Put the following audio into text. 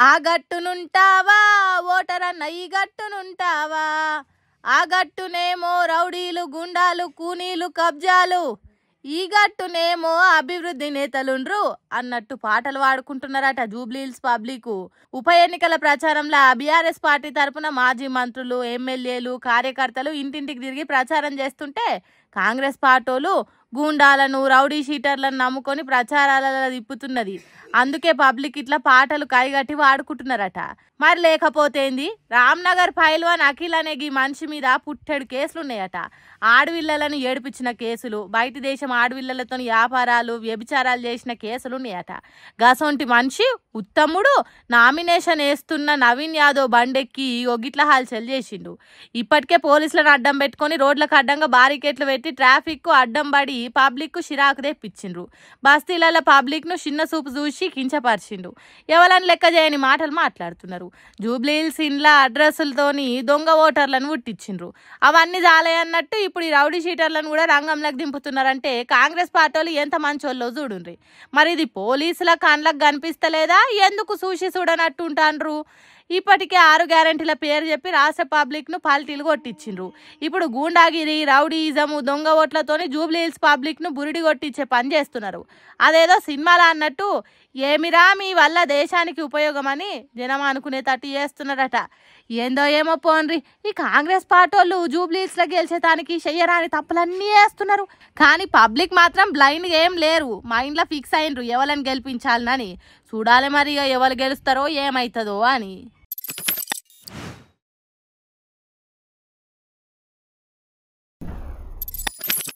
ఆ గట్టునుంటావా ఓటరన్న ఈ గట్టునుంటావా, ఆ గట్టునేమో రౌడీలు గుండాలు కూనీలు కబ్జాలు, ఈ గట్టునేమో అభివృద్ధి నేతలుండ్రు అన్నట్టు పాటలు పాడుకుంటున్నారట జూబ్లీహిల్స్ పబ్లిక్. ఉప ఎన్నికల ప్రచారంలో బీఆర్ఎస్ పార్టీ తరఫున మాజీ మంత్రులు ఎమ్మెల్యేలు కార్యకర్తలు ఇంటింటికి తిరిగి ప్రచారం చేస్తుంటే కాంగ్రెస్ పార్టీలు గూండాలను రౌడీ షీటర్లను నమ్ముకొని ప్రచారాలలో తిప్పుతున్నది. అందుకే పబ్లిక్ ఇట్లా పాటలు కైగట్టి వాడుకుంటున్నారట. మరి లేకపోతే ఏంది, రామ్నగర్ పైల్వాన్ అఖిల్ అనే ఈ మనిషి మీద పుట్టెడు కేసులున్నాయట. ఆడవిళ్ళలను ఏడిపించిన కేసులు, బయట దేశం ఆడవిళ్ళలతో వ్యాపారాలు వ్యభిచారాలు చేసిన కేసులు ఉన్నాయట. గసొంటి మనిషి ఉత్తముడు నామినేషన్ వేస్తున్న నవీన్ యాదవ్ బండెక్కి ఒగిట్ల హల్చల్ చేసిండు. ఇప్పటికే పోలీసులను అడ్డం పెట్టుకొని రోడ్లకు అడ్డంగా బారికేట్లు పెట్టి ట్రాఫిక్ అడ్డం పడి పబ్లిక్ చిరాకు తెప్పించిండ్రు. బస్తీలలో పబ్లిక్ ను చిన్న చూపు చూసి కించపరిచిండు. ఎవరని లెక్క చేయని మాటలు మాట్లాడుతున్నారు. జూబ్లీహిల్స్ ఇండ్ల అడ్రస్లతోని దొంగ ఓటర్లను పుట్టించిండ్రు. అవన్నీ చాలయన్నట్టు ఇప్పుడు ఈ రౌడీ షీటర్లను కూడా రంగంలోకి దింపుతున్నారంటే కాంగ్రెస్ పార్టీలు ఎంత మంచోళ్ళో చూడుండ్రి. మరి ఇది పోలీసుల కళ్ళకు కనిపిస్తలేదా, ఎందుకు చూసి చూడనట్టు ఉంటాండ్రు? ఇప్పటికే 6 గ్యారెంటీల పేరు చెప్పి రాష్ట్ర పబ్లిక్ ను పల్టీలు కొట్టించిండ్రు. ఇప్పుడు గూండాగిరి రౌడీయిజము దొంగ ఓట్లతోని జూబ్లీహిల్స్ పబ్లిక్ ను బురిడి కొట్టించే పని చేస్తున్నారు. అదేదో సినిమాలా అన్నట్టు ఏమిరా మీ వల్ల దేశానికి ఉపయోగమని జనం అనుకునేటట్టు చేస్తున్నారట. ఏందో ఏమో పోన్రి, ఈ కాంగ్రెస్ పార్టీలు జూబ్లీహిల్స్ లో గెలిచేదానికి చెయ్యరాని తప్పులన్నీ వేస్తున్నారు. కానీ పబ్లిక్ మాత్రం బ్లైండ్ ఏం లేరు, మైండ్ లో ఫిక్స్ అయినరు ఎవరిని గెలిపించాలని. చూడాలి మరి ఎవరు గెలుస్తారో ఏమవుతుందో అని.